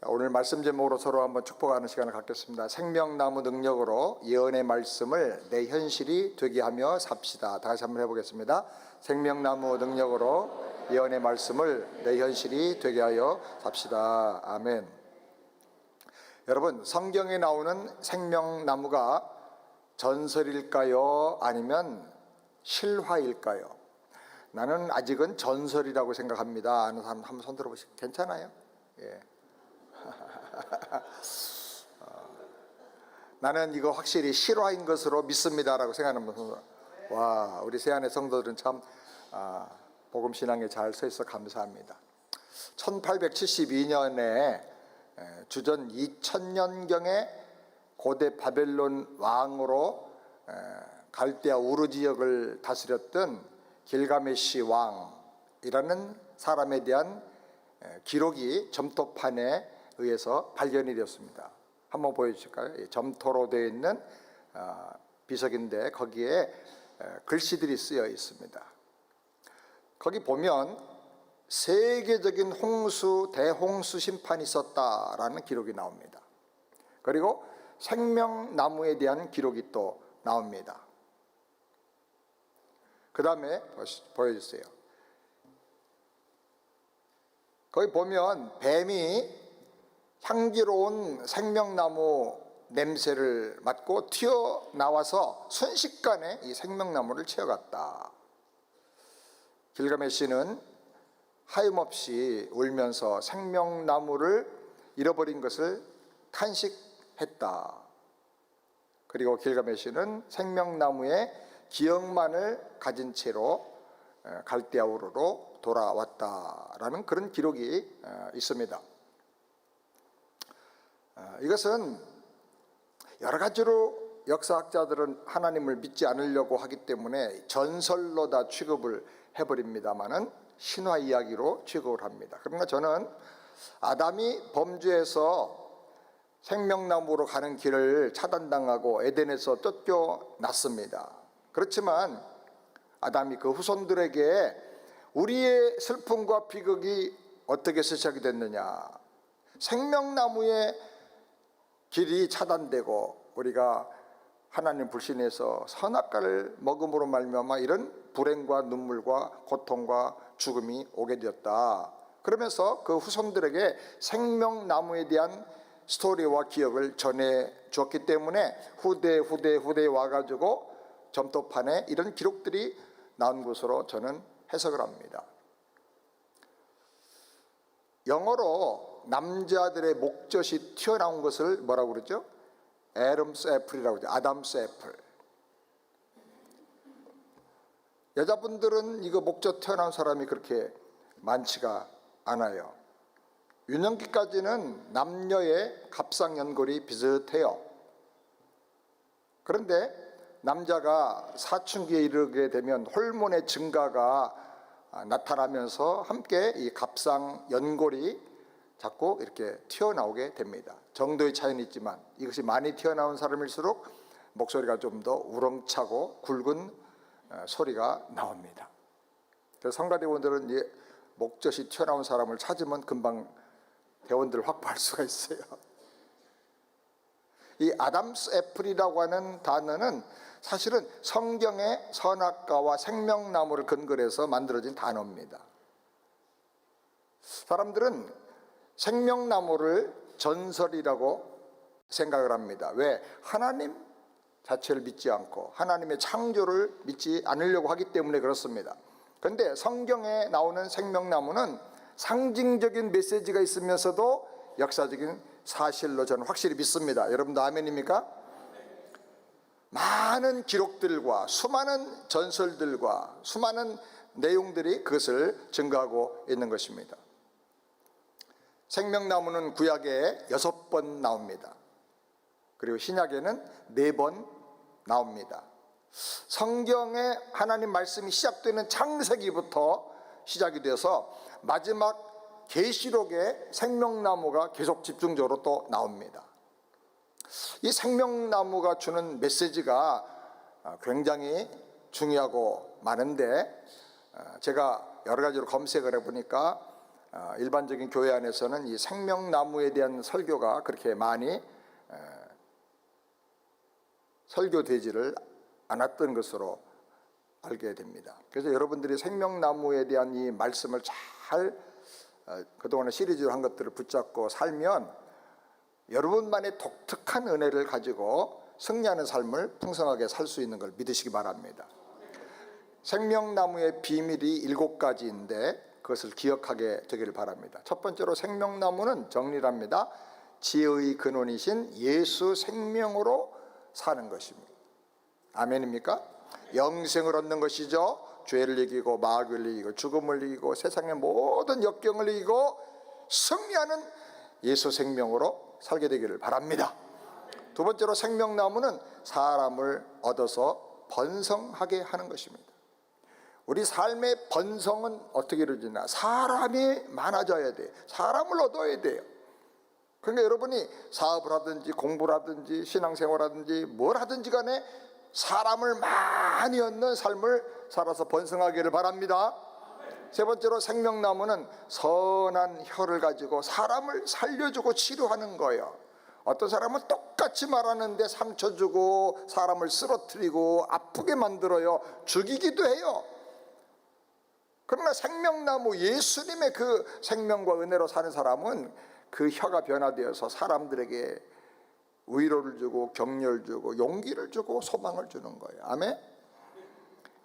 오늘 말씀 제목으로 서로 한번 축복하는 시간을 갖겠습니다. 생명나무 능력으로 예언의 말씀을 내 현실이 되게 하며 삽시다. 다시 한번 해보겠습니다. 생명나무 능력으로 예언의 말씀을 내 현실이 되게 하여 삽시다. 아멘. 여러분, 성경에 나오는 생명나무가 전설일까요? 아니면 실화일까요? 나는 아직은 전설이라고 생각합니다. 하는 사람 한번 손 들어보시죠. 괜찮아요? 예. 나는 이거 확실히 실화인 것으로 믿습니다라고 생각하는 분들, 와, 우리 세안의 성도들은 참 복음 신앙에 잘 서 있어 감사합니다. 1872년에 주전 2000년경에 고대 바벨론 왕으로 갈대아 우르 지역을 다스렸던 길가메시 왕이라는 사람에 대한 기록이 점토판에 의해서 발견이 되었습니다. 한번 보여주실까요? 점토로 되어 있는 비석인데 거기에 글씨들이 쓰여 있습니다. 거기 보면 세계적인 홍수, 대홍수 심판이 있었다라는 기록이 나옵니다. 그리고 생명나무에 대한 기록이 또 나옵니다. 그 다음에 보여주세요. 거기 보면 뱀이 향기로운 생명나무 냄새를 맡고 튀어나와서 순식간에 이 생명나무를 채워갔다. 길가메시는 하염없이 울면서 생명나무를 잃어버린 것을 탄식했다. 그리고 길가메시는 생명나무의 기억만을 가진 채로 갈대아 우르로 돌아왔다라는 그런 기록이 있습니다. 이것은 여러 가지로 역사학자들은 하나님을 믿지 않으려고 하기 때문에 전설로 다 취급을 해버립니다만은 신화 이야기로 취급을 합니다. 그러나 저는 아담이 범죄해서 생명나무로 가는 길을 차단당하고 에덴에서 쫓겨났습니다. 그렇지만 아담이 그 후손들에게 우리의 슬픔과 비극이 어떻게 시작이 됐느냐, 생명나무의 길이 차단되고 우리가 하나님 불신해서 선악과를 먹음으로 말미암아 이런 불행과 눈물과 고통과 죽음이 오게 되었다. 그러면서 그 후손들에게 생명나무에 대한 스토리와 기억을 전해 주었기 때문에 후대에 와가지고 점토판에 이런 기록들이 나온 것으로 저는 해석을 합니다. 영어로 남자들의 목젖이 튀어나온 것을 뭐라고 그러죠? 애덤스 애플이라고 그러죠. 아담스 애플. 여자분들은 이거 목젖 튀어나온 사람이 그렇게 많지가 않아요. 유년기까지는 남녀의 갑상연골이 비슷해요. 그런데 남자가 사춘기에 이르게 되면 호르몬의 증가가 나타나면서 함께 이 갑상연골이 자꾸 이렇게 튀어나오게 됩니다. 정도의 차이는 있지만 이것이 많이 튀어나온 사람일수록 목소리가 좀 더 우렁차고 굵은 소리가 나옵니다. 그래서 성가대원들은 이 목젖이 튀어나온 사람을 찾으면 금방 대원들을 확보할 수가 있어요. 이 아담스 애플이라고 하는 단어는 사실은 성경의 선악과와 생명나무를 근거로 해서 만들어진 단어입니다. 사람들은 생명나무를 전설이라고 생각을 합니다. 왜? 하나님 자체를 믿지 않고 하나님의 창조를 믿지 않으려고 하기 때문에 그렇습니다. 그런데 성경에 나오는 생명나무는 상징적인 메시지가 있으면서도 역사적인 사실로 저는 확실히 믿습니다. 여러분도 아멘입니까? 많은 기록들과 수많은 전설들과 수많은 내용들이 그것을 증거하고 있는 것입니다. 생명나무는 구약에 6번 나옵니다. 그리고 신약에는 4번 나옵니다. 성경에 하나님 말씀이 시작되는 창세기부터 시작이 돼서 마지막 계시록에 생명나무가 계속 집중적으로 또 나옵니다. 이 생명나무가 주는 메시지가 굉장히 중요하고 많은데 제가 여러 가지로 검색을 해보니까 일반적인 교회 안에서는 이 생명나무에 대한 설교가 그렇게 많이 설교되지를 않았던 것으로 알게 됩니다. 그래서 여러분들이 생명나무에 대한 이 말씀을 잘 그동안에 시리즈로 한 것들을 붙잡고 살면 여러분만의 독특한 은혜를 가지고 승리하는 삶을 풍성하게 살 수 있는 걸 믿으시기 바랍니다. 생명나무의 비밀이 7가지인데 그것을 기억하게 되기를 바랍니다. 첫 번째로 생명나무는 정리랍니다. 지혜의 근원이신 예수 생명으로 사는 것입니다. 아멘입니까? 영생을 얻는 것이죠. 죄를 이기고 마귀를 이기고 죽음을 이기고 세상의 모든 역경을 이기고 승리하는 예수 생명으로 살게 되기를 바랍니다. 두 번째로 생명나무는 사람을 얻어서 번성하게 하는 것입니다. 우리 삶의 번성은 어떻게 이루어지나? 사람이 많아져야 돼요. 사람을 얻어야 돼요. 그러니까 여러분이 사업을 하든지 공부를 하든지 신앙생활 하든지 뭘 하든지 간에 사람을 많이 얻는 삶을 살아서 번성하기를 바랍니다. 세 번째로 생명나무는 선한 혀를 가지고 사람을 살려주고 치료하는 거예요. 어떤 사람은 똑같이 말하는데 상처 주고 사람을 쓰러뜨리고 아프게 만들어요. 죽이기도 해요. 그러나 생명나무 예수님의 그 생명과 은혜로 사는 사람은 그 혀가 변화되어서 사람들에게 위로를 주고 격려를 주고 용기를 주고 소망을 주는 거예요. 아멘.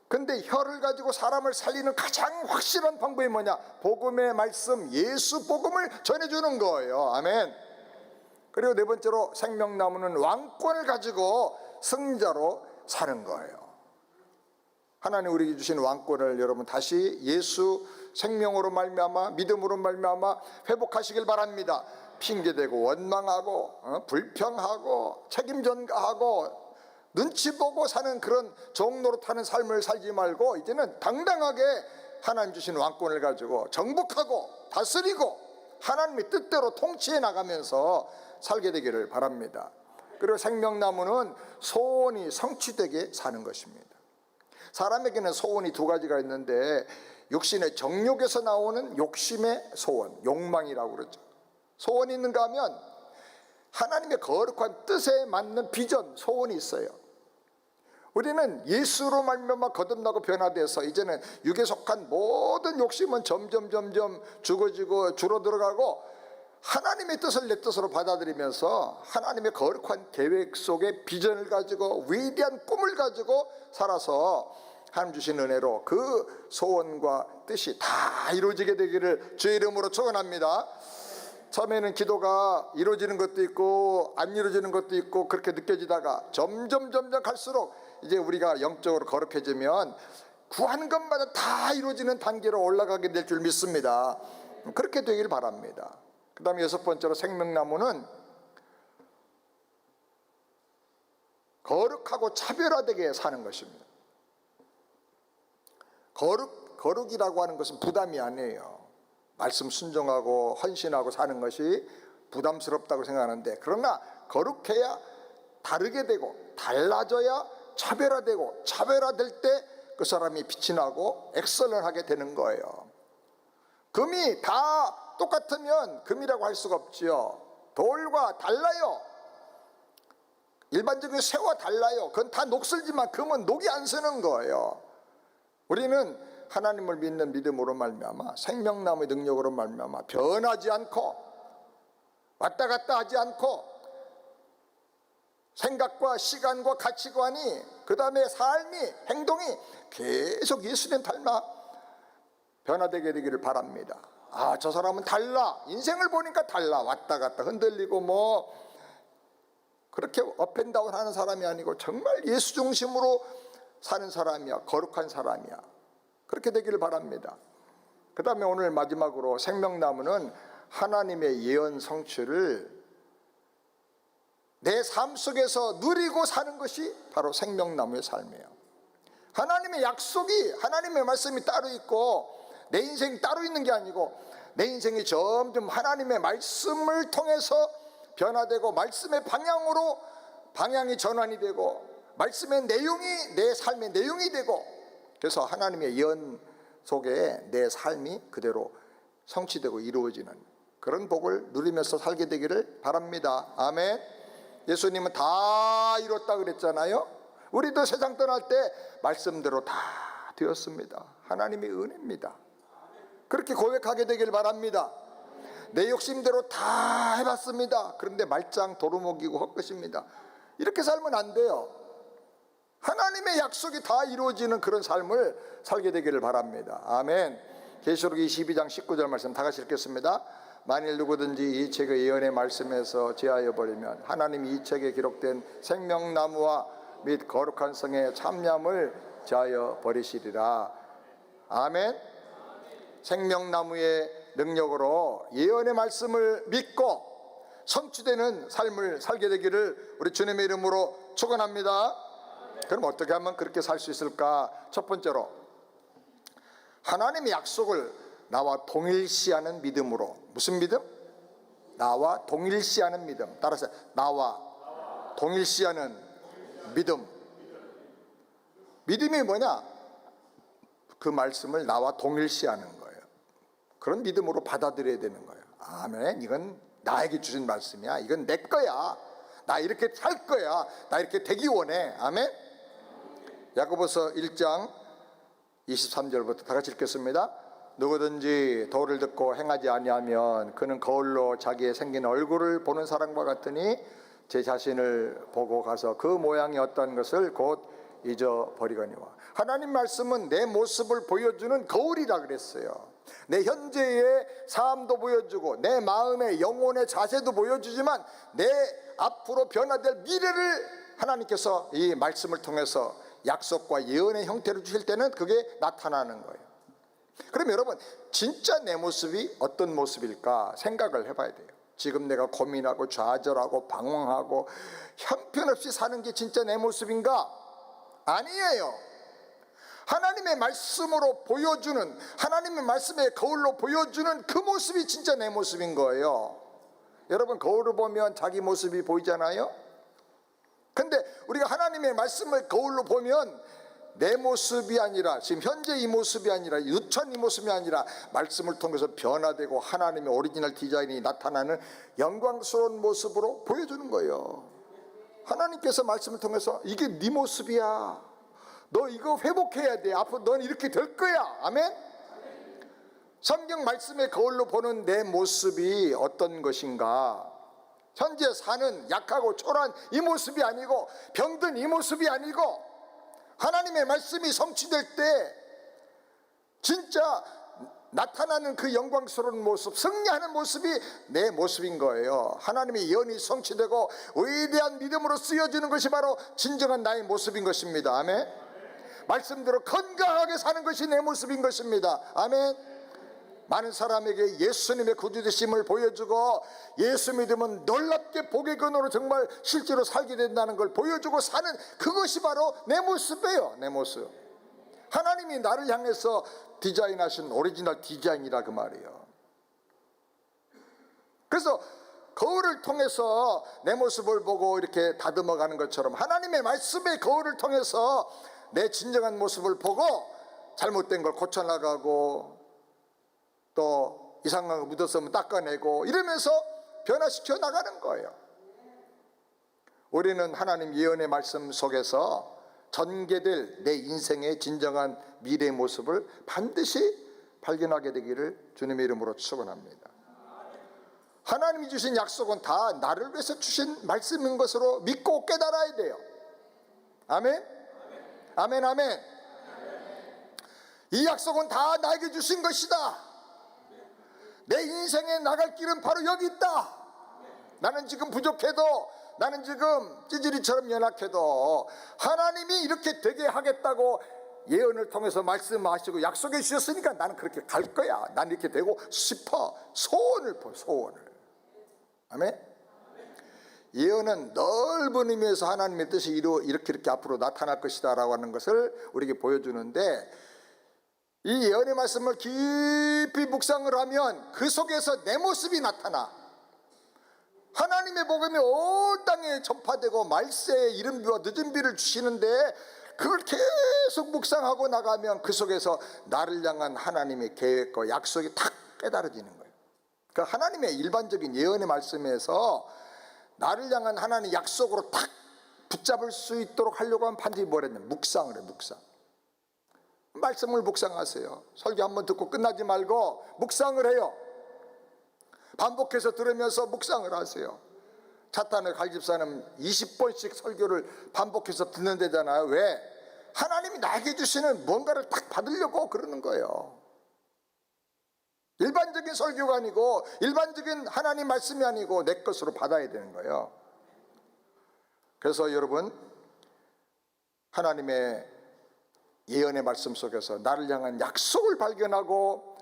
근데 혀를 가지고 사람을 살리는 가장 확실한 방법이 뭐냐? 복음의 말씀, 예수 복음을 전해주는 거예요. 아멘. 그리고 네 번째로 생명나무는 왕권을 가지고 승자로 사는 거예요. 하나님 우리에게 주신 왕권을 여러분 다시 예수 생명으로 말미암아 믿음으로 말미암아 회복하시길 바랍니다. 핑계대고 원망하고 불평하고 책임 전가하고 눈치 보고 사는 그런 종노릇하는 삶을 살지 말고 이제는 당당하게 하나님 주신 왕권을 가지고 정복하고 다스리고 하나님의 뜻대로 통치해 나가면서 살게 되기를 바랍니다. 그리고 생명나무는 소원이 성취되게 사는 것입니다. 사람에게는 소원이 두 가지가 있는데 육신의 정욕에서 나오는 욕심의 소원, 욕망이라고 그러죠. 소원이 있는가 하면 하나님의 거룩한 뜻에 맞는 비전, 소원이 있어요. 우리는 예수로 말미암아 거듭나고 변화돼서 이제는 육에 속한 모든 욕심은 점점 죽어지고 줄어들어가고 하나님의 뜻을 내 뜻으로 받아들이면서 하나님의 거룩한 계획 속에 비전을 가지고 위대한 꿈을 가지고 살아서 하나님 주신 은혜로 그 소원과 뜻이 다 이루어지게 되기를 주의 이름으로 축원합니다. 처음에는 기도가 이루어지는 것도 있고 안 이루어지는 것도 있고 그렇게 느껴지다가 점점 갈수록 이제 우리가 영적으로 거룩해지면 구하는 것마다 다 이루어지는 단계로 올라가게 될 줄 믿습니다. 그렇게 되길 바랍니다. 그 다음에 여섯 번째로 생명나무는 거룩하고 차별화되게 사는 것입니다. 거룩이라고 하는 것은 부담이 아니에요. 말씀 순종하고 헌신하고 사는 것이 부담스럽다고 생각하는데 그러나 거룩해야 다르게 되고 달라져야 차별화되고 차별화될 때 그 사람이 빛이 나고 엑셀런하게 되는 거예요. 금이 다 똑같으면 금이라고 할 수가 없지요. 돌과 달라요. 일반적인 쇠와 달라요. 그건 다 녹슬지만 금은 녹이 안 쓰는 거예요. 우리는 하나님을 믿는 믿음으로 말미암아 생명나무의 능력으로 말미암아 변하지 않고 왔다 갔다 하지 않고 생각과 시간과 가치관이 그 다음에 삶이 행동이 계속 예수님 닮아 변화되게 되기를 바랍니다. 아, 저 사람은 달라. 인생을 보니까 달라. 왔다 갔다 흔들리고 뭐 그렇게 업앤다운 하는 사람이 아니고 정말 예수 중심으로 사는 사람이야. 거룩한 사람이야. 그렇게 되기를 바랍니다. 그 다음에 오늘 마지막으로 생명나무는 하나님의 예언 성취를 내 삶 속에서 누리고 사는 것이 바로 생명나무의 삶이에요. 하나님의 약속이 하나님의 말씀이 따로 있고 내 인생이 따로 있는 게 아니고 내 인생이 점점 하나님의 말씀을 통해서 변화되고 말씀의 방향이 전환이 되고 말씀의 내용이 내 삶의 내용이 되고 그래서 하나님의 예언 속에 내 삶이 그대로 성취되고 이루어지는 그런 복을 누리면서 살게 되기를 바랍니다. 아멘. 예수님은 다 이뤘다 그랬잖아요. 우리도 세상 떠날 때 말씀대로 다 되었습니다. 하나님의 은혜입니다. 그렇게 고백하게 되길 바랍니다. 내 욕심대로 다 해봤습니다. 그런데 말짱 도루묵이고 헛것입니다. 이렇게 살면 안 돼요. 하나님의 약속이 다 이루어지는 그런 삶을 살게 되기를 바랍니다. 아멘. 계시록 22장 19절 말씀 다 같이 읽겠습니다. 만일 누구든지 이 책의 예언의 말씀에서 제하여 버리면 하나님이 이 책에 기록된 생명나무와 및 거룩한 성의 참념을 제하여 버리시리라. 아멘. 생명나무의 능력으로 예언의 말씀을 믿고 성취되는 삶을 살게 되기를 우리 주님의 이름으로 축원합니다. 그럼 어떻게 하면 그렇게 살 수 있을까? 첫 번째로 하나님의 약속을 나와 동일시하는 믿음으로. 무슨 믿음? 나와 동일시하는 믿음. 따라서 나와 동일시하는 믿음. 믿음이 뭐냐? 그 말씀을 나와 동일시하는 거예요. 그런 믿음으로 받아들여야 되는 거예요. 아멘. 이건 나에게 주신 말씀이야. 이건 내 거야. 나 이렇게 살 거야. 나 이렇게 되기 원해. 아멘. 야고보서 1장 23절부터 다 같이 읽겠습니다. 누구든지 도를 듣고 행하지 아니하면 그는 거울로 자기의 생긴 얼굴을 보는 사람과 같으니 제 자신을 보고 가서 그 모양이 어떤 것을 곧 잊어버리거니와. 하나님 말씀은 내 모습을 보여주는 거울이라 그랬어요. 내 현재의 삶도 보여주고 내 마음의 영혼의 자세도 보여주지만 내 앞으로 변화될 미래를 하나님께서 이 말씀을 통해서 약속과 예언의 형태로 주실 때는 그게 나타나는 거예요. 그럼 여러분, 진짜 내 모습이 어떤 모습일까 생각을 해봐야 돼요. 지금 내가 고민하고 좌절하고 방황하고 형편없이 사는 게 진짜 내 모습인가? 아니에요. 하나님의 말씀으로 보여주는, 하나님의 말씀의 거울로 보여주는 그 모습이 진짜 내 모습인 거예요. 여러분, 거울을 보면 자기 모습이 보이잖아요. 근데 우리가 하나님의 말씀을 거울로 보면 내 모습이 아니라, 지금 현재 이 모습이 아니라, 유천 이 모습이 아니라 말씀을 통해서 변화되고 하나님의 오리지널 디자인이 나타나는 영광스러운 모습으로 보여주는 거예요. 하나님께서 말씀을 통해서 이게 네 모습이야. 너 이거 회복해야 돼. 앞으로 넌 이렇게 될 거야. 아멘. 성경 말씀의 거울로 보는 내 모습이 어떤 것인가? 현재 사는 약하고 초라한 이 모습이 아니고, 병든 이 모습이 아니고, 하나님의 말씀이 성취될 때 진짜 나타나는 그 영광스러운 모습, 승리하는 모습이 내 모습인 거예요. 하나님의 예언이 성취되고 위대한 믿음으로 쓰여지는 것이 바로 진정한 나의 모습인 것입니다. 아멘. 말씀대로 건강하게 사는 것이 내 모습인 것입니다. 아멘. 많은 사람에게 예수님의 구주되심을 보여주고 예수 믿으면 놀랍게 복의 근원으로 정말 실제로 살게 된다는 걸 보여주고 사는 그것이 바로 내 모습이에요. 내 모습. 하나님이 나를 향해서 디자인하신 오리지널 디자인이라 그 말이에요. 그래서 거울을 통해서 내 모습을 보고 이렇게 다듬어 가는 것처럼 하나님의 말씀의 거울을 통해서 내 진정한 모습을 보고 잘못된 걸 고쳐나가고 또 이상한 거 묻었으면 닦아내고 이러면서 변화시켜 나가는 거예요. 우리는 하나님 예언의 말씀 속에서 전개될 내 인생의 진정한 미래의 모습을 반드시 발견하게 되기를 주님의 이름으로 축원합니다. 하나님이 주신 약속은 다 나를 위해서 주신 말씀인 것으로 믿고 깨달아야 돼요. 아멘? 아멘, 아멘. 이 약속은 다 나에게 주신 것이다. 내 인생에 나갈 길은 바로 여기 있다. 나는 지금 부족해도, 나는 지금 찌질이처럼 연약해도 하나님이 이렇게 되게 하겠다고 예언을 통해서 말씀하시고 약속해 주셨으니까 나는 그렇게 갈 거야. 난 이렇게 되고 싶어. 소원을 보, 소원을. 아멘. 예언은 넓은 의미에서 하나님의 뜻이 이렇게 앞으로 나타날 것이다 라고 하는 것을 우리에게 보여주는데, 이 예언의 말씀을 깊이 묵상을 하면 그 속에서 내 모습이 나타나. 하나님의 복음이 온 땅에 전파되고 말세에 이른 비와 늦은 비를 주시는데, 그걸 계속 묵상하고 나가면 그 속에서 나를 향한 하나님의 계획과 약속이 탁 깨달아지는 거예요. 그 하나님의 일반적인 예언의 말씀에서 나를 향한 하나님의 약속으로 탁 붙잡을 수 있도록 하려고 하면 반드시 뭐랬냐, 묵상을 해요. 묵상. 말씀을 묵상하세요. 설교 한번 듣고 끝나지 말고 묵상을 해요. 반복해서 들으면서 묵상을 하세요. 차탄의 갈집사는 20번씩 설교를 반복해서 듣는 데잖아요. 왜? 하나님이 나에게 주시는 뭔가를 딱 받으려고 그러는 거예요. 일반적인 설교가 아니고, 일반적인 하나님 말씀이 아니고 내 것으로 받아야 되는 거예요. 그래서 여러분, 하나님의 예언의 말씀 속에서 나를 향한 약속을 발견하고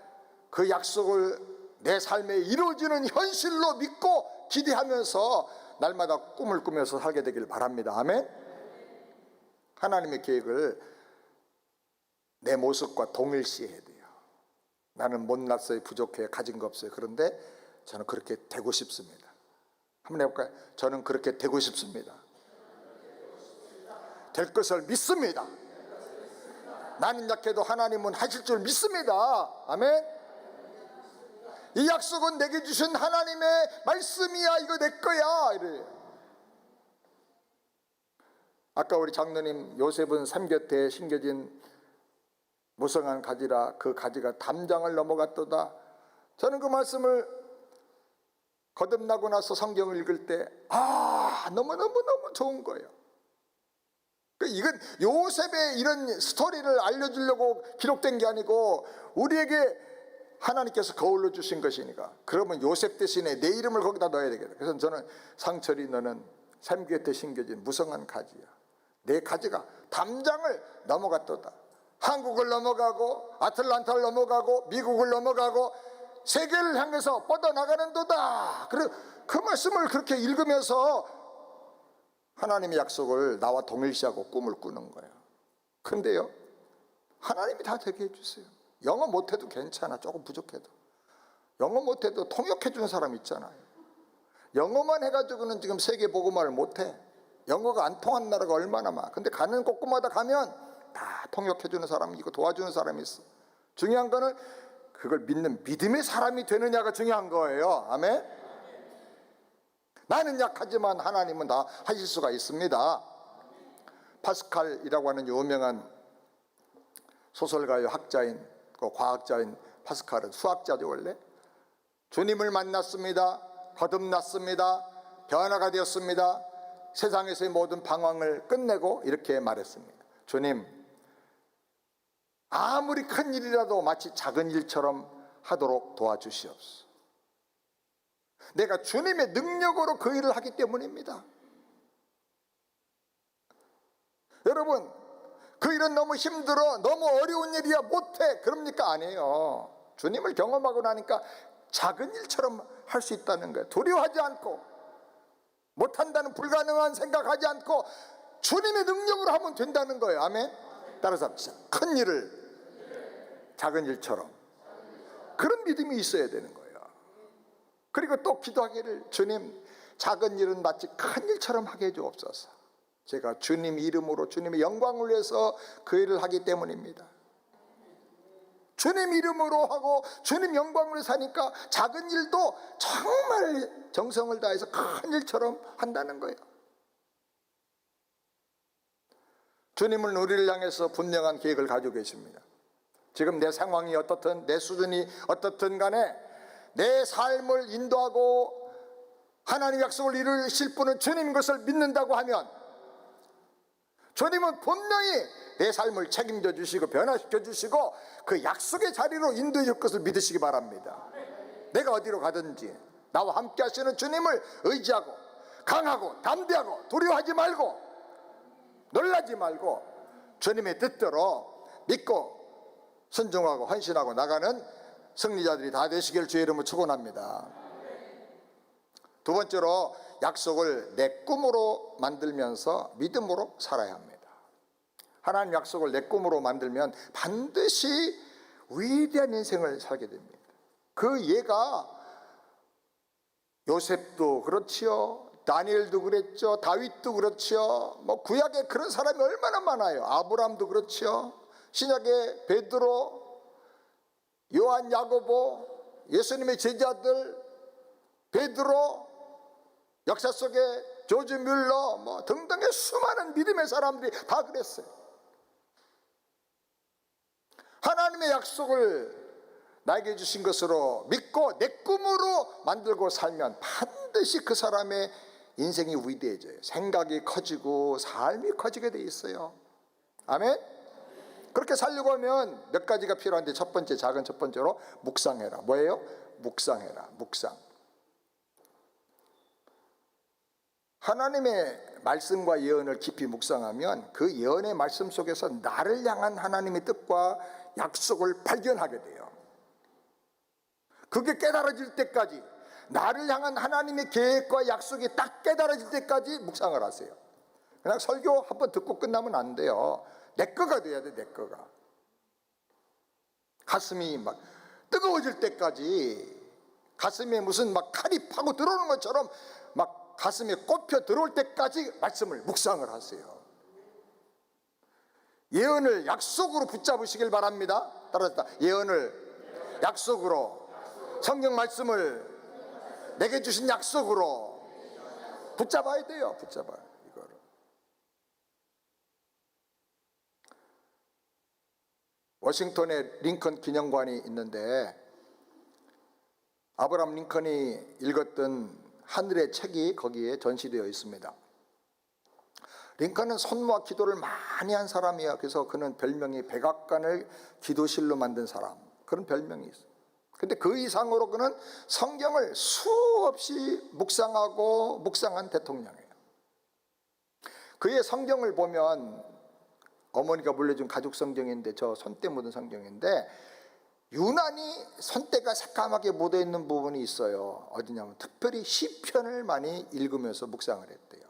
그 약속을 내 삶에 이루어지는 현실로 믿고 기대하면서 날마다 꿈을 꾸면서 살게 되길 바랍니다. 아멘. 하나님의 계획을 내 모습과 동일시해야 돼요. 나는 못났어요, 부족해요, 가진 거 없어요. 그런데 저는 그렇게 되고 싶습니다. 한번 해볼까요? 저는 그렇게 되고 싶습니다. 될 것을 믿습니다. 나는 약해도 하나님은 하실 줄 믿습니다. 아멘. 이 약속은 내게 주신 하나님의 말씀이야. 이거 내 거야. 이래. 아까 우리 장로님, 요셉은 삼곁에 심겨진 무성한 가지라 그 가지가 담장을 넘어갔도다. 저는 그 말씀을 거듭나고 나서 성경을 읽을 때 너무너무 좋은 거예요. 이건 요셉의 이런 스토리를 알려주려고 기록된 게 아니고 우리에게 하나님께서 거울로 주신 것이니까. 그러면 요셉 대신에 내 이름을 거기다 넣어야 되겠다. 그래서 저는 상철이 너는 삼귀에 심겨진 무성한 가지야. 내 가지가 담장을 넘어갔도다. 한국을 넘어가고 아틀란타를 넘어가고 미국을 넘어가고 세계를 향해서 뻗어나가는 도다. 그 말씀을 그렇게 읽으면서 하나님의 약속을 나와 동일시하고 꿈을 꾸는 거예요. 근데요, 하나님이 다 되게 해주세요. 영어 못해도 괜찮아. 조금 부족해도. 영어 못해도 통역해 주는 사람 있잖아요. 영어만 해가지고는 지금 세계 복음화를 못해. 영어가 안 통한 나라가 얼마나 많아. 근데 가는 곳곳마다 가면 다 통역해 주는 사람이 있고 도와주는 사람이 있어. 중요한 거는 그걸 믿는 믿음의 사람이 되느냐가 중요한 거예요. 아멘. 나는 약하지만 하나님은 다 하실 수가 있습니다. 파스칼이라고 하는 유명한 소설가요, 학자인, 과학자인 파스칼은 수학자죠. 원래 주님을 만났습니다. 거듭났습니다. 변화가 되었습니다. 세상에서의 모든 방황을 끝내고 이렇게 말했습니다. 주님, 아무리 큰 일이라도 마치 작은 일처럼 하도록 도와주시옵소서. 내가 주님의 능력으로 그 일을 하기 때문입니다. 여러분, 그 일은 너무 힘들어, 너무 어려운 일이야, 못해, 그럽니까? 아니에요. 주님을 경험하고 나니까 작은 일처럼 할 수 있다는 거예요. 두려워하지 않고, 못한다는 불가능한 생각하지 않고 주님의 능력으로 하면 된다는 거예요. 아멘. 따라서 합시다. 큰 일을 작은 일처럼, 그런 믿음이 있어야 되는 거예요. 그리고 또 기도하기를, 주님, 작은 일은 마치 큰 일처럼 하게 해주옵소서. 제가 주님 이름으로 주님의 영광을 위해서 그 일을 하기 때문입니다. 주님 이름으로 하고 주님 영광을 위해서 하니까 작은 일도 정말 정성을 다해서 큰 일처럼 한다는 거예요. 주님은 우리를 향해서 분명한 계획을 가지고 계십니다. 지금 내 상황이 어떻든, 내 수준이 어떻든 간에 내 삶을 인도하고 하나님의 약속을 이루실 분은 주님인 것을 믿는다고 하면 주님은 분명히 내 삶을 책임져 주시고 변화시켜 주시고 그 약속의 자리로 인도해 줄 것을 믿으시기 바랍니다. 내가 어디로 가든지 나와 함께 하시는 주님을 의지하고 강하고 담대하고 두려워하지 말고 놀라지 말고 주님의 뜻대로 믿고 순종하고 헌신하고 나가는 승리자들이 다 되시길 주의 이름으로 축원합니다. 두 번째로, 약속을 내 꿈으로 만들면서 믿음으로 살아야 합니다. 하나님 약속을 내 꿈으로 만들면 반드시 위대한 인생을 살게 됩니다. 그 예가 요셉도 그렇지요, 다니엘도 그랬죠, 다윗도 그렇지요, 구약에 그런 사람이 얼마나 많아요. 아브라함도 그렇지요, 신약에 베드로, 요한, 야고보, 예수님의 제자들, 베드로, 역사 속에 조지 뮬러 뭐 등등의 수많은 믿음의 사람들이 다 그랬어요. 하나님의 약속을 나에게 주신 것으로 믿고 내 꿈으로 만들고 살면 반드시 그 사람의 인생이 위대해져요. 생각이 커지고 삶이 커지게 돼 있어요. 아멘. 그렇게 살려고 하면 몇 가지가 필요한데, 첫 번째, 작은 첫 번째로 묵상해라. 뭐예요? 묵상해라. 묵상. 하나님의 말씀과 예언을 깊이 묵상하면 그 예언의 말씀 속에서 나를 향한 하나님의 뜻과 약속을 발견하게 돼요. 그게 깨달아질 때까지, 나를 향한 하나님의 계획과 약속이 딱 깨달아질 때까지 묵상을 하세요. 그냥 설교 한번 듣고 끝나면 안 돼요. 내 거가 돼야 돼. 내 거가. 가슴이 막 뜨거워질 때까지, 가슴에 무슨 막 칼이 파고 들어오는 것처럼 막 가슴에 꼽혀 들어올 때까지 말씀을 묵상을 하세요. 예언을 약속으로 붙잡으시길 바랍니다. 따라서 예언을 약속으로, 성경 말씀을 내게 주신 약속으로 붙잡아야 돼요. 붙잡아요. 이거를. 워싱턴에 링컨 기념관이 있는데, 아브라함 링컨이 읽었던 하늘의 책이 거기에 전시되어 있습니다. 링컨은 선무와 기도를 많이 한 사람이에요. 그래서 그는 별명이 백악관을 기도실로 만든 사람, 그런 별명이 있어요. 근데 그 이상으로 그는 성경을 수없이 묵상하고 묵상한 대통령이에요. 그의 성경을 보면, 어머니가 물려준 가죽 성경인데, 저 손때 묻은 성경인데, 유난히 손때가 새까맣게 묻어있는 부분이 있어요. 어디냐면 특별히 시편을 많이 읽으면서 묵상을 했대요.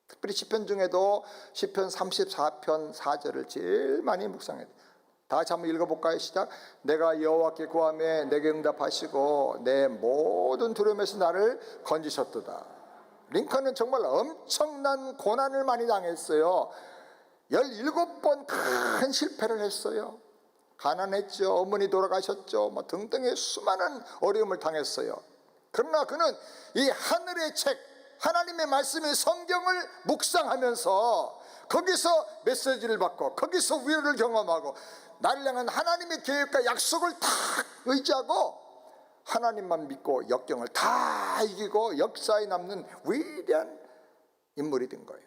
특별히 시편 중에도 시편 34편 4절을 제일 많이 묵상했대요. 다 같이 한번 읽어볼까요? 시작. 내가 여호와께 구하매 내게 응답하시고 내 모든 두려움에서 나를 건지셨도다. 링컨은 정말 엄청난 고난을 많이 당했어요. 17번 큰 실패를 했어요. 가난했죠. 어머니 돌아가셨죠. 뭐 등등의 수많은 어려움을 당했어요. 그러나 그는 이 하늘의 책, 하나님의 말씀의 성경을 묵상하면서 거기서 메시지를 받고, 거기서 위로를 경험하고, 나를 향한 하나님의 계획과 약속을 다 의지하고 하나님만 믿고 역경을 다 이기고 역사에 남는 위대한 인물이 된 거예요.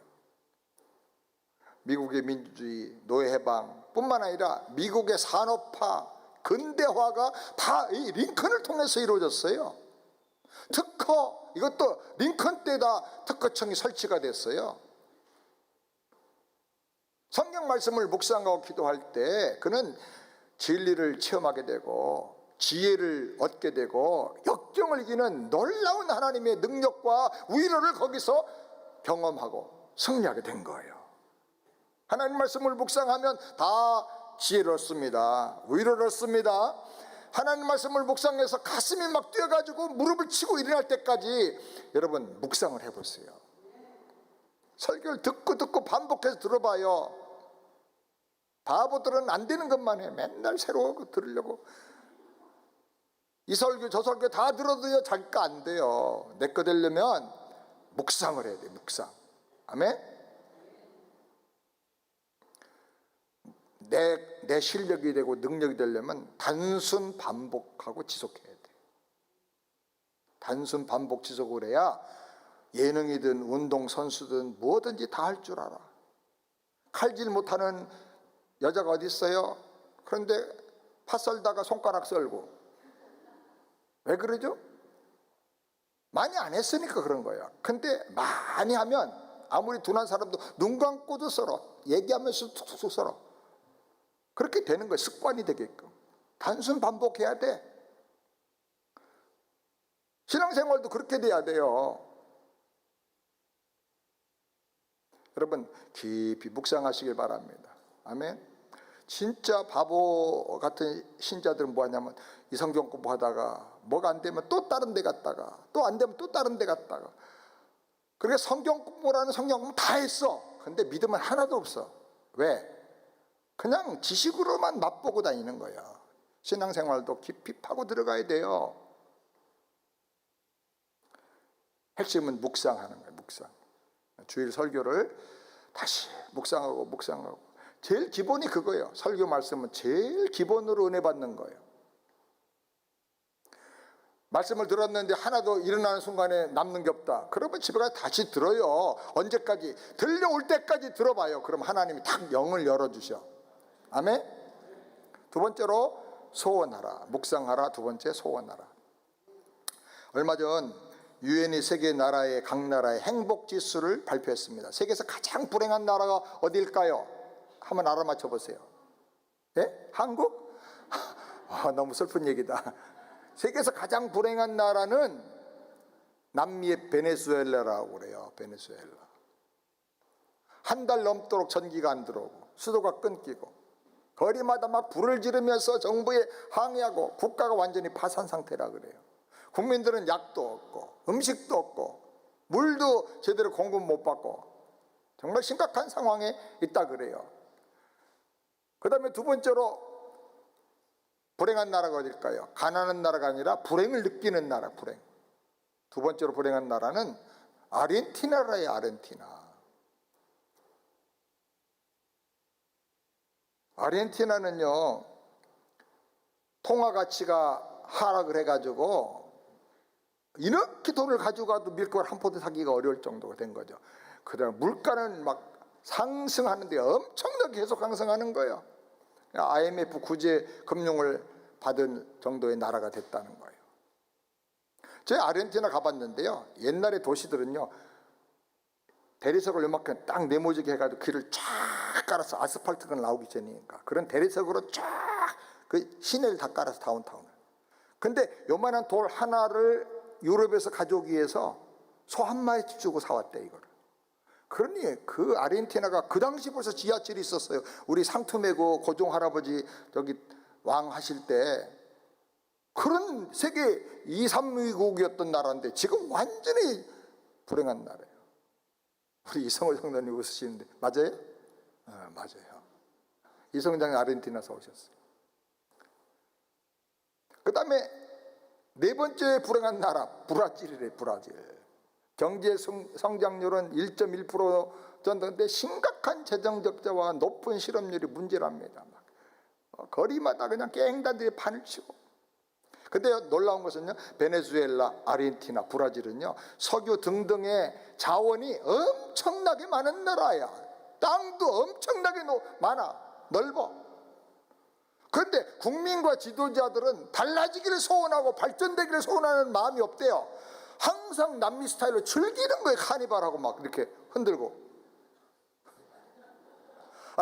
미국의 민주주의, 노예해방 뿐만 아니라 미국의 산업화, 근대화가 다 이 링컨을 통해서 이루어졌어요. 특허, 이것도 링컨 때다 특허청이 설치가 됐어요. 성경 말씀을 묵상하고 기도할 때 그는 진리를 체험하게 되고 지혜를 얻게 되고 역경을 이기는 놀라운 하나님의 능력과 위로를 거기서 경험하고 승리하게 된 거예요. 하나님 말씀을 묵상하면 다 지혜를 얻습니다. 위로를 얻습니다. 하나님 말씀을 묵상해서 가슴이 막 뛰어가지고 무릎을 치고 일어날 때까지 여러분 묵상을 해보세요. 설교를 듣고 반복해서 들어봐요. 바보들은 안 되는 것만 해. 맨날 새로운 거 들으려고. 이 설교 저 설교 다 들어도요 자기가 안 돼요. 내 거 되려면 묵상을 해야 돼. 묵상. 아멘. 내 실력이 되고 능력이 되려면 단순 반복하고 지속해야 돼. 단순 반복 지속을 해야 예능이든 운동선수든 뭐든지 다 할 줄 알아. 칼질 못하는 여자가 어디 있어요? 그런데 파 썰다가 손가락 썰고. 왜 그러죠? 많이 안 했으니까 그런 거야. 근데 많이 하면 아무리 둔한 사람도 눈 감고도 썰어. 얘기하면서 툭툭 썰어. 그렇게 되는 거예요. 습관이 되게끔. 단순 반복해야 돼. 신앙생활도 그렇게 돼야 돼요. 여러분 깊이 묵상하시길 바랍니다. 아멘. 진짜 바보 같은 신자들은 뭐 하냐면 이 성경 공부하다가 뭐가 안 되면 또 다른 데 갔다가 또 안 되면 또 다른 데 갔다가, 그러니까 성경 공부라는 성경 공부 다 했어. 근데 믿음은 하나도 없어. 왜? 그냥 지식으로만 맛보고 다니는 거야. 신앙생활도 깊이 파고 들어가야 돼요. 핵심은 묵상하는 거예요. 묵상. 주일 설교를 다시 묵상하고 제일 기본이 그거예요. 설교 말씀은 제일 기본으로 은혜 받는 거예요. 말씀을 들었는데 하나도 일어나는 순간에 남는 게 없다. 그러면 집에 가서 다시 들어요. 언제까지? 들려올 때까지 들어봐요. 그럼 하나님이 탁 영을 열어주셔. 아멘? 두 번째로 소원하라. 묵상하라. 두 번째 소원하라. 얼마 전 유엔이 세계 나라의 각 나라의 행복 지수를 발표했습니다. 세계에서 가장 불행한 나라가 어디일까요? 한번 알아맞혀 보세요. 예? 한국? 너무 슬픈 얘기다. 세계에서 가장 불행한 나라는 남미의 베네수엘라라고 그래요. 베네수엘라. 한 달 넘도록 전기가 안 들어오고 수도가 끊기고 거리마다 막 불을 지르면서 정부에 항의하고 국가가 완전히 파산 상태라 그래요. 국민들은 약도 없고 음식도 없고 물도 제대로 공급 못 받고 정말 심각한 상황에 있다 그래요. 그 다음에 두 번째로 불행한 나라가 어딜까요? 가난한 나라가 아니라 불행을 느끼는 나라. 불행. 두 번째로 불행한 나라는 아르헨티나라예요. 아르헨티나. 아르헨티나는요 통화 가치가 하락을 해가지고 이렇게 돈을 가지고 가도 밀가루 한 포도 사기가 어려울 정도가 된 거죠. 그다음에 물가는 막 상승하는데 엄청나게 계속 상승하는 거예요. IMF 구제 금융을 받은 정도의 나라가 됐다는 거예요. 저희 아르헨티나 가봤는데요, 옛날에 도시들은요 대리석을 요만큼 딱 네모지게 해가지고 길을 쫙 깔아서 아스팔트가 나오기 전이니까 그런 대리석으로 쫙 그 시내를 다 깔아서 다운타운을. 근데 요만한 돌 하나를 유럽에서 가져오기 위해서 소 한 마리 주고 사왔대 이거를. 그러니 그 아르헨티나가 그 당시 벌써 지하철이 있었어요. 우리 상투메고 고종 할아버지 저기 왕 하실 때 그런 세계 2, 3위국이었던 나라인데 지금 완전히 불행한 나라예요. 우리 이성호 장로님 웃으시는데 맞아요? 맞아요. 이성호 장로님 아르헨티나에서 오셨어요. 그 다음에 네 번째 불행한 나라 브라질이래. 브라질. 경제 성장률은 1.1% 정도인데 심각한 재정 적자와 높은 실업률이 문제랍니다. 거리마다 그냥 깽단들이 판을 치고. 근데 놀라운 것은요, 베네수엘라, 아르헨티나, 브라질은요 석유 등등의 자원이 엄청나게 많은 나라야. 땅도 엄청나게 많아. 넓어. 그런데 국민과 지도자들은 달라지기를 소원하고 발전되기를 소원하는 마음이 없대요. 항상 남미 스타일로 즐기는 거예요. 카니발하고 막 이렇게 흔들고.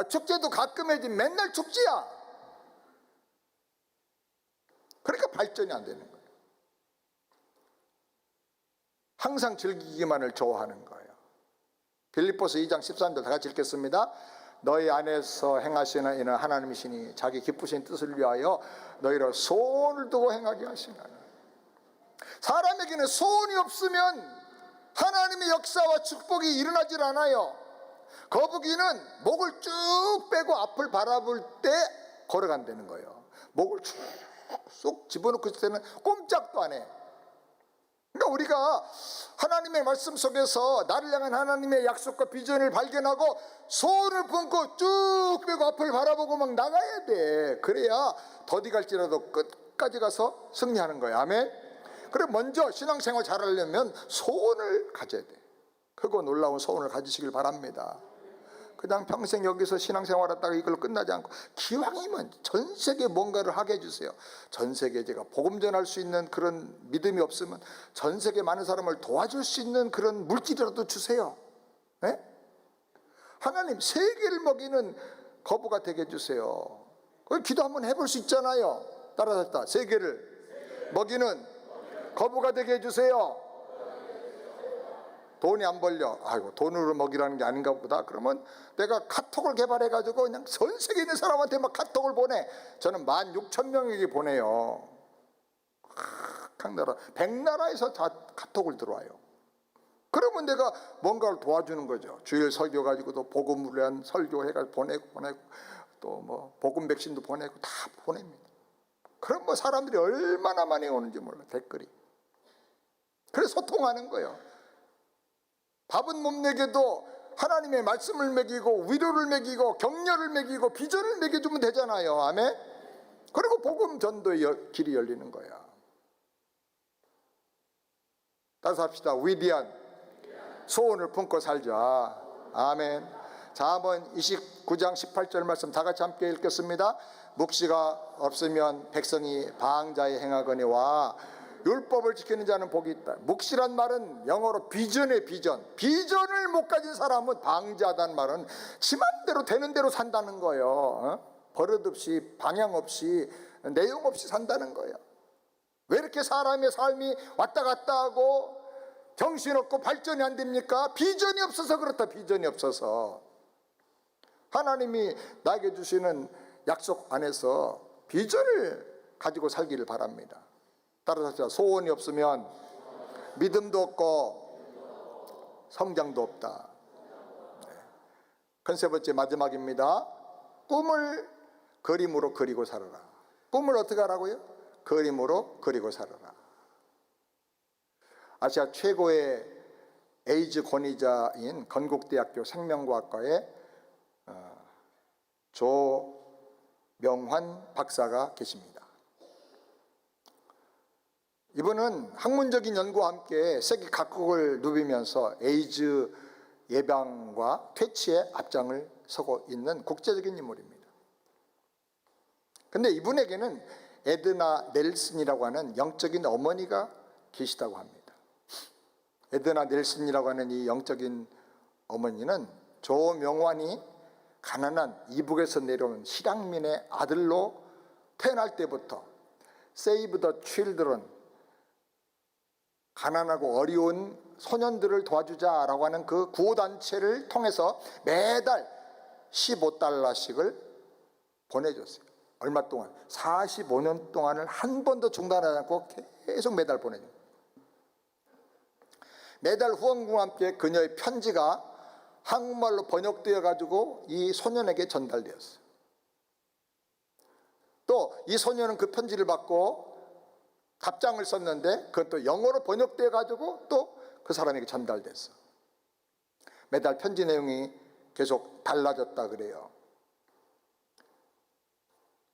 축제도 가끔 해지 맨날 축제야. 그러니까 발전이 안 되는 거예요. 항상 즐기기만을 좋아하는 거예요. 빌립보서 2장 13절 다 같이 읽겠습니다. 너희 안에서 행하시는 이는 하나님이시니 자기 기쁘신 뜻을 위하여 너희를 소원을 두고 행하게 하시나니. 사람에게는 소원이 없으면 하나님의 역사와 축복이 일어나질 않아요. 거북이는 목을 쭉 빼고 앞을 바라볼 때 걸어간다는 거예요. 목을 쭉 집어넣고 있을 때는 꼼짝도 안 해. 그러니까 우리가 하나님의 말씀 속에서 나를 향한 하나님의 약속과 비전을 발견하고 소원을 품고 쭉 빼고 앞을 바라보고 막 나가야 돼. 그래야 더디 갈지라도 끝까지 가서 승리하는 거야. 아멘. 그래 먼저 신앙생활 잘하려면 소원을 가져야 돼. 크고 놀라운 소원을 가지시길 바랍니다. 그냥 평생 여기서 신앙생활 하다가 이걸로 끝나지 않고 기왕이면 전 세계에 뭔가를 하게 해주세요. 전 세계에 제가 복음 전할 수 있는 그런 믿음이 없으면 전 세계 많은 사람을 도와줄 수 있는 그런 물질이라도 주세요. 네? 하나님 세계를 먹이는 거부가 되게 해주세요. 그걸 기도 한번 해볼 수 있잖아요. 따라서 세계를 먹이는 거부가 되게 해주세요. 돈이 안 벌려. 아이고 돈으로 먹이라는 게 아닌가 보다. 그러면 내가 카톡을 개발해가지고 그냥 전 세계에 있는 사람한테 막 카톡을 보내. 저는 16,000명에게 보내요. 각 나라 100나라에서 다 카톡을 들어와요. 그러면 내가 뭔가를 도와주는 거죠. 주일 설교 가지고도 복음을 위한 설교 해가지고 보내고 또 뭐 복음 백신도 보내고 다 보냅니다. 그럼 뭐 사람들이 얼마나 많이 오는지 몰라, 댓글이. 그래서 소통하는 거예요. 밥은 못 먹여도 하나님의 말씀을 먹이고 위로를 먹이고 격려를 먹이고 비전을 먹여주면 되잖아요. 아멘. 그리고 복음 전도의 길이 열리는 거야. 따라서 합시다. 위대한 소원을 품고 살자. 아멘. 자, 한번 29장 18절 말씀 다 같이 함께 읽겠습니다. 묵시가 없으면 백성이 방자에 행하거니와 율법을 지키는 자는 복이 있다. 묵시란 말은 영어로 비전의 비전. 비전을 못 가진 사람은 방자하다는 말은 지 맘대로 되는 대로 산다는 거예요. 버릇없이 방향 없이 내용 없이 산다는 거예요. 왜 이렇게 사람의 삶이 왔다 갔다 하고 정신없고 발전이 안 됩니까? 비전이 없어서 그렇다. 비전이 없어서. 하나님이 나에게 주시는 약속 안에서 비전을 가지고 살기를 바랍니다. 따라서 소원이 없으면 믿음도 없고 성장도 없다. 네. 세 번째 마지막입니다. 꿈을 그림으로 그리고 살아라. 꿈을 어떻게 하라고요? 그림으로 그리고 살아라. 아시아 최고의 에이즈 권위자인 건국대학교 생명과학과의 조명환 박사가 계십니다. 이분은 학문적인 연구와 함께 세계 각국을 누비면서 에이즈 예방과 퇴치에 앞장을 서고 있는 국제적인 인물입니다. 그런데 이분에게는 에드나 넬슨이라고 하는 영적인 어머니가 계시다고 합니다. 에드나 넬슨이라고 하는 이 영적인 어머니는 조명환이 가난한 이북에서 내려온 실향민의 아들로 태어날 때부터 Save the Children, 가난하고 어려운 소년들을 도와주자라고 하는 그 구호단체를 통해서 매달 15달러씩을 보내줬어요. 얼마 동안? 45년 동안을 한 번도 중단하지 않고 계속 매달 보내줘요. 매달 후원금과 함께 그녀의 편지가 한국말로 번역되어 가지고 이 소년에게 전달되었어요. 또 이 소년은 그 편지를 받고 답장을 썼는데 그것도 영어로 번역되어 가지고 또 그 사람에게 전달됐어. 매달 편지 내용이 계속 달라졌다 그래요.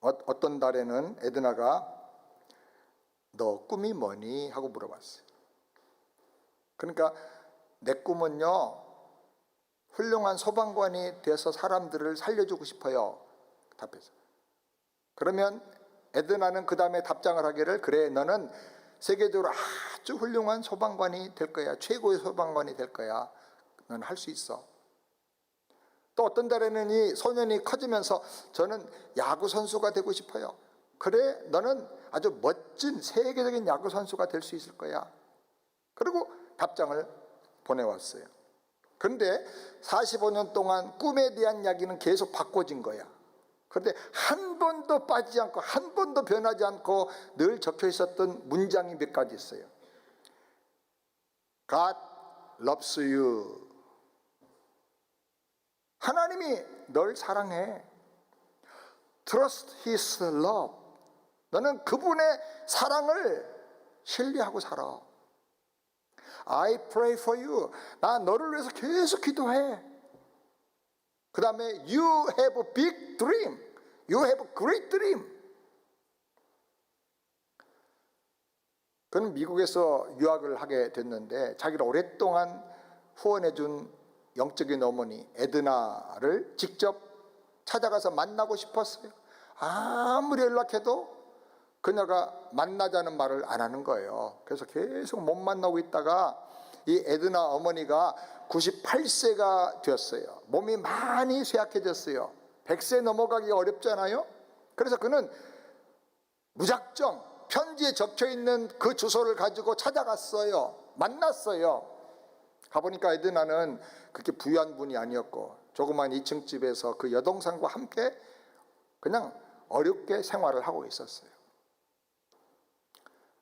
어떤 달에는 에드나가 너 꿈이 뭐니? 하고 물어봤어요. 그러니까 내 꿈은요, 훌륭한 소방관이 돼서 사람들을 살려주고 싶어요. 답해서. 그러면 에드나는 그 다음에 답장을 하기를, 그래, 너는 세계적으로 아주 훌륭한 소방관이 될 거야. 최고의 소방관이 될 거야. 넌 할 수 있어. 또 어떤 달에는 이 소년이 커지면서 저는 야구 선수가 되고 싶어요. 그래, 너는 아주 멋진 세계적인 야구 선수가 될 수 있을 거야. 그리고 답장을 보내왔어요. 그런데 45년 동안 꿈에 대한 이야기는 계속 바꿔진 거야. 그런데 한 번도 빠지지 않고 한 번도 변하지 않고 늘 적혀 있었던 문장이 몇 가지 있어요. God loves you. 하나님이 널 사랑해. Trust His love. 너는 그분의 사랑을 신뢰하고 살아. I pray for you. 나 너를 위해서 계속 기도해. 그 다음에 You have a big dream. You have a great dream. 그는 미국에서 유학을 하게 됐는데 자기를 오랫동안 후원해준 영적인 어머니 에드나를 직접 찾아가서 만나고 싶었어요. 아무리 연락해도 그녀가 만나자는 말을 안 하는 거예요. 그래서 계속 못 만나고 있다가 이 에드나 어머니가 98세가 되었어요. 몸이 많이 쇠약해졌어요. 100세 넘어가기가 어렵잖아요. 그래서 그는 무작정 편지에 적혀있는 그 주소를 가지고 찾아갔어요. 만났어요. 가보니까 에드나는 그렇게 부유한 분이 아니었고 조그만 2층 집에서 그 여동생과 함께 그냥 어렵게 생활을 하고 있었어요.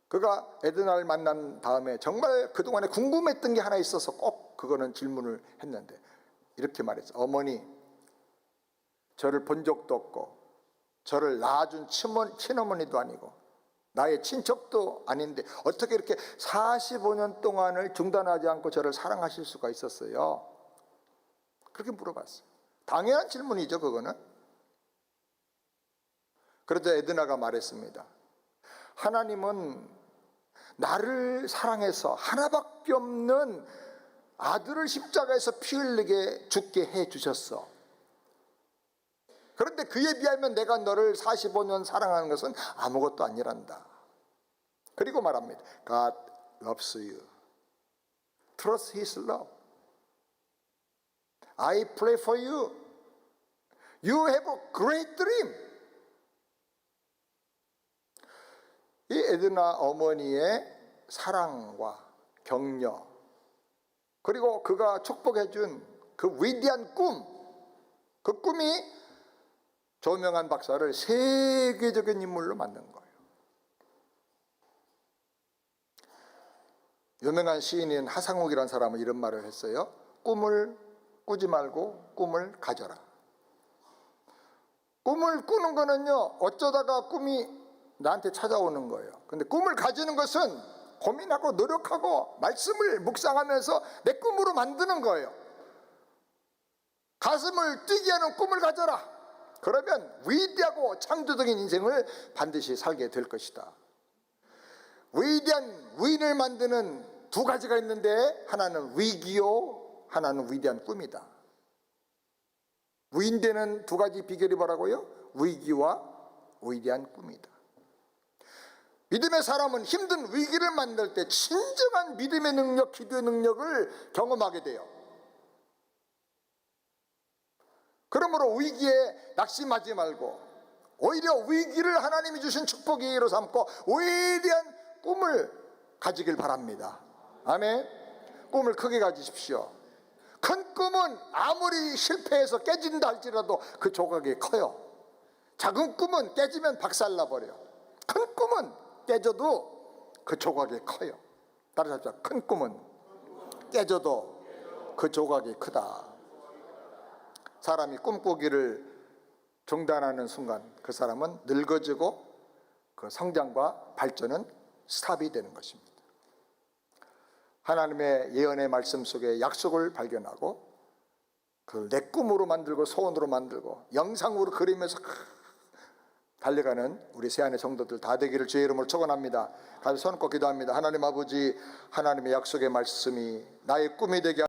그가 에드나를 만난 다음에 정말 그동안에 궁금했던 게 하나 있어서 꼭 그거는 질문을 했는데 이렇게 말했어. 어머니, 저를 본 적도 없고 저를 낳아준 친어머니도 아니고 나의 친척도 아닌데 어떻게 이렇게 45년 동안을 중단하지 않고 저를 사랑하실 수가 있었어요? 그렇게 물어봤어요. 당연한 질문이죠, 그거는. 그러자 에드나가 말했습니다. 하나님은 나를 사랑해서 하나밖에 없는 아들을 십자가에서 피 흘리게 죽게 해 주셨어. 그런데 그에 비하면 내가 너를 45년 사랑하는 것은 아무것도 아니란다. 그리고 말합니다. God loves you. Trust His love. I pray for you. You have a great dream. 이 에드나 어머니의 사랑과 격려, 그리고 그가 축복해 준 그 위대한 꿈, 그 꿈이 조명한 박사를 세계적인 인물로 만든 거예요. 유명한 시인인 하상욱이라는 사람은 이런 말을 했어요. 꿈을 꾸지 말고 꿈을 가져라. 꿈을 꾸는 거는요, 어쩌다가 꿈이 나한테 찾아오는 거예요. 근데 꿈을 가지는 것은 고민하고 노력하고 말씀을 묵상하면서 내 꿈으로 만드는 거예요. 가슴을 뛰게 하는 꿈을 가져라. 그러면 위대하고 창조적인 인생을 반드시 살게 될 것이다. 위대한 위인을 만드는 두 가지가 있는데 하나는 위기요, 하나는 위대한 꿈이다. 위인 되는 두 가지 비결이 뭐라고요? 위기와 위대한 꿈이다. 믿음의 사람은 힘든 위기를 만날 때 진정한 믿음의 능력, 기도의 능력을 경험하게 돼요. 그러므로 위기에 낙심하지 말고 오히려 위기를 하나님이 주신 축복으로 삼고 위대한 꿈을 가지길 바랍니다. 아멘. 꿈을 크게 가지십시오. 큰 꿈은 아무리 실패해서 깨진다 할지라도 그 조각이 커요. 작은 꿈은 깨지면 박살나버려요. 큰 꿈은 깨져도 그 조각이 커요. 따라잡자. 큰 꿈은 깨져도 그 조각이 크다. 사람이 꿈꾸기를 중단하는 순간 그 사람은 늙어지고 그 성장과 발전은 스탑이 되는 것입니다. 하나님의 예언의 말씀 속에 약속을 발견하고 그 내 꿈으로 만들고 소원으로 만들고 영상으로 그리면서 달려가는 우리 새안의 성도들 다 되기를 주의 이름으로 축원합니다. 가서 손 꼭 기도합니다. 하나님 아버지, 하나님의 약속의 말씀이 나의 꿈이 되게